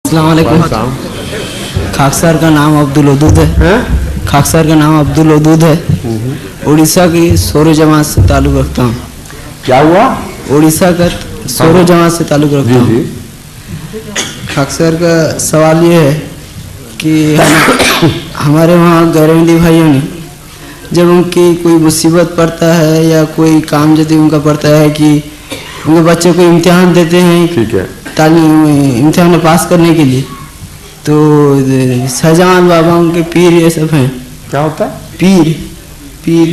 अस्सलाम वालेकुम। खाकसर का नाम अब्दुल वदूद है। खाकसर का नाम अब्दुल वदूद है। उड़ीसा की सोरो जमात से ताल्लुक़ रखता हूँ। क्या हुआ? उड़ीसा का सोरो जमात से ताल्लुक़ रखता हूँ। खाकसर का सवाल ये है कि हमारे वहाँ गैरेंडी भाइयों ने जब उनकी कोई मुसीबत पड़ता है या कोई काम यदि उनका पड़ता है कि उनके बच्चे को इम्तिहान देते हैं, ठीक है, तालीम इम्तिहान में पास करने के लिए, तो शाहजहां बाबा उनके पीर ये सब हैं। क्या होता है? पीर पीर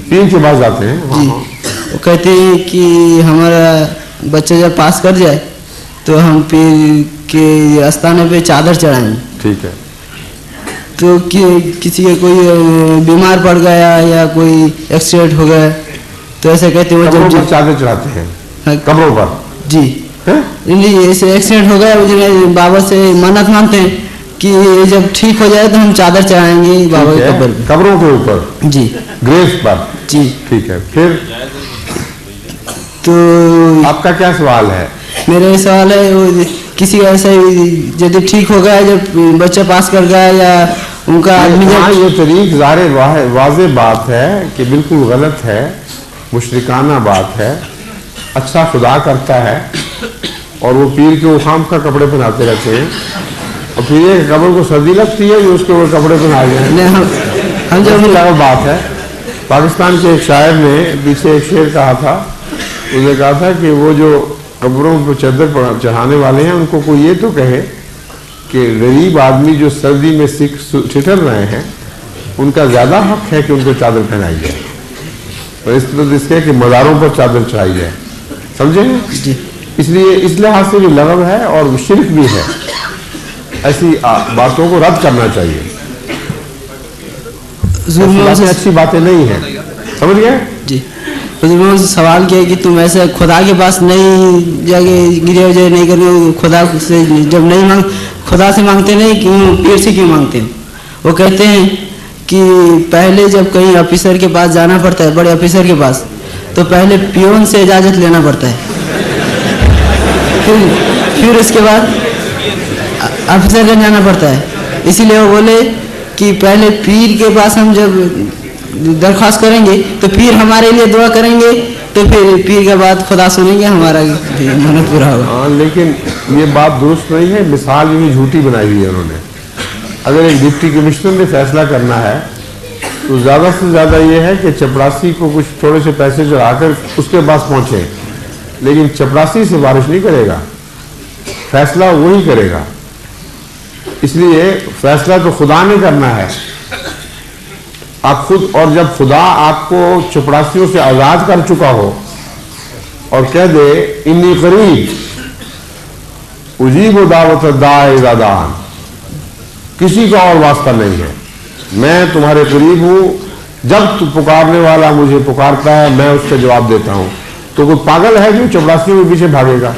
पीर के पास जाते हैं जी। वो कहते हैं कि हमारा बच्चा जब पास कर जाए तो हम पीर के आस्थाने पे चादर चढ़ाएंगे। ठीक है। तो किसी के कोई बीमार पड़ गया या कोई एक्सीडेंट हो गया तो ऐसे कहते हैं कब्रों पर चादर चढ़ाते हैं। कब्रों पर जी नहीं, ऐसे एक्सीडेंट हो गया उसमें बाबा से मन्नत मानते हैं कि जब ठीक हो जाए तो हम चादर चढ़ाएंगे बाबा के कब्र पे, कब्रों के ऊपर जी, ग्रेव पर जी। ठीक है, फिर तो आपका क्या सवाल है? मेरा सवाल है किसी का ऐसा यदि ठीक हो गया, जब बच्चा पास कर गया या उनका आदमी ये तरीक ज़ाहिर वाज़े बात है कि बिल्कुल गलत है, मुशरिकाना बात है। अच्छा खुदा करता है और वो पीर के उखाम का कपड़े पहनाते रहते हैं और फिर ये कब्र को सर्दी लगती है जो उसके वो कपड़े पहना गए। हम जब अलग बात है। पाकिस्तान के एक शायर ने पीछे एक शेर कहा था, उसने कहा था कि वो जो कब्रों पर चादर चढ़ाने वाले हैं उनको कोई ये तो कहे कि गरीब आदमी जो सर्दी में ठिठुर रहे हैं उनका ज़्यादा हक है कि उनको चादर पहनाई जाए, और इस तरह इसके कि मज़ारों पर चादर चढ़ाई जाए। समझे जी? इसलिए इस लिहाज से भी लगव है और शिर्क भी है। ऐसी बातों को रद्द करना चाहिए। अच्छी बातें नहीं है। समझ गए जी? उन्होंने सवाल किया कि तुम ऐसे खुदा के पास नहीं जाके गिरे वजह नहीं करके खुदा से जब नहीं मांग खुदा से मांगते नहीं, क्यों पीर से क्यों मांगते हैं? वो कहते हैं कि पहले जब कहीं ऑफिसर के पास जाना पड़ता है, बड़े ऑफिसर के पास, तो पहले पियोन से इजाज़त लेना पड़ता है, फिर उसके बाद ऑफिसर का जाना पड़ता है। इसीलिए वो बोले कि पहले पीर के पास हम जब दरख्वास्त करेंगे तो पीर हमारे लिए दुआ करेंगे, तो फिर पीर के बाद खुदा सुनेंगे, हमारा मन्नत पूरा होगा। हाँ, लेकिन ये बात दुरुस्त नहीं है। मिसाल भी झूठी बनाई हुई है उन्होंने। अगर एक डिप्टी कमिश्नर ने फैसला करना है तो ज़्यादा से ज़्यादा ये है कि चपरासी को कुछ थोड़े से पैसे चढ़ाकर उसके पास पहुँचे, लेकिन चपरासी सिफारिश नहीं करेगा, फैसला वही करेगा। इसलिए फैसला तो खुदा ने करना है, आप खुद। और जब खुदा आपको चपरासियों से आज़ाद कर चुका हो और कह दे इन्नी करीब उजीब दावत दाए दादान, किसी का और वास्ता नहीं है, मैं तुम्हारे करीब हूँ, जब तू पुकारने वाला मुझे पुकारता है मैं उसका जवाब देता हूँ। तो कोई पागल है जो चपरासियों के पीछे भागेगा?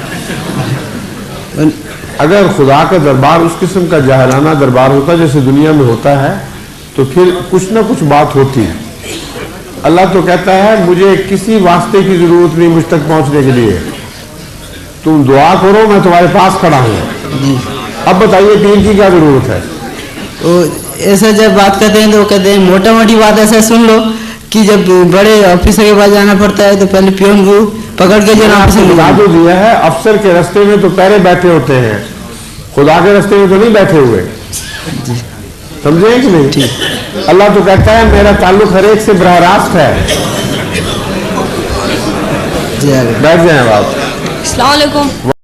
अगर खुदा का दरबार उस किस्म का जाहिलाना दरबार होता जैसे दुनिया में होता है तो फिर कुछ ना कुछ बात होती है। अल्लाह तो कहता है मुझे किसी वास्ते की जरूरत नहीं मुझ तक पहुंचने के लिए, तुम दुआ करो मैं तुम्हारे पास खड़ा हूँ। अब बताइए पीर की क्या जरूरत है? तो ऐसा जब बात करते हैं तो कहते हैं मोटा मोटी बात ऐसा सुन लो कि जब बड़े ऑफिसर के पास जाना पड़ता है तो पहले पियोन को पकड़ के जो जो दिया है, अफसर के रास्ते में तो पहले बैठे होते हैं, खुदा के रास्ते में तो नहीं बैठे हुए। समझे कि नहीं? ठीक। अल्लाह तो कहता है मेरा ताल्लुक हर एक से बराह रास्त है। बैठ जाए आप। अस्सलाम वालेकुम।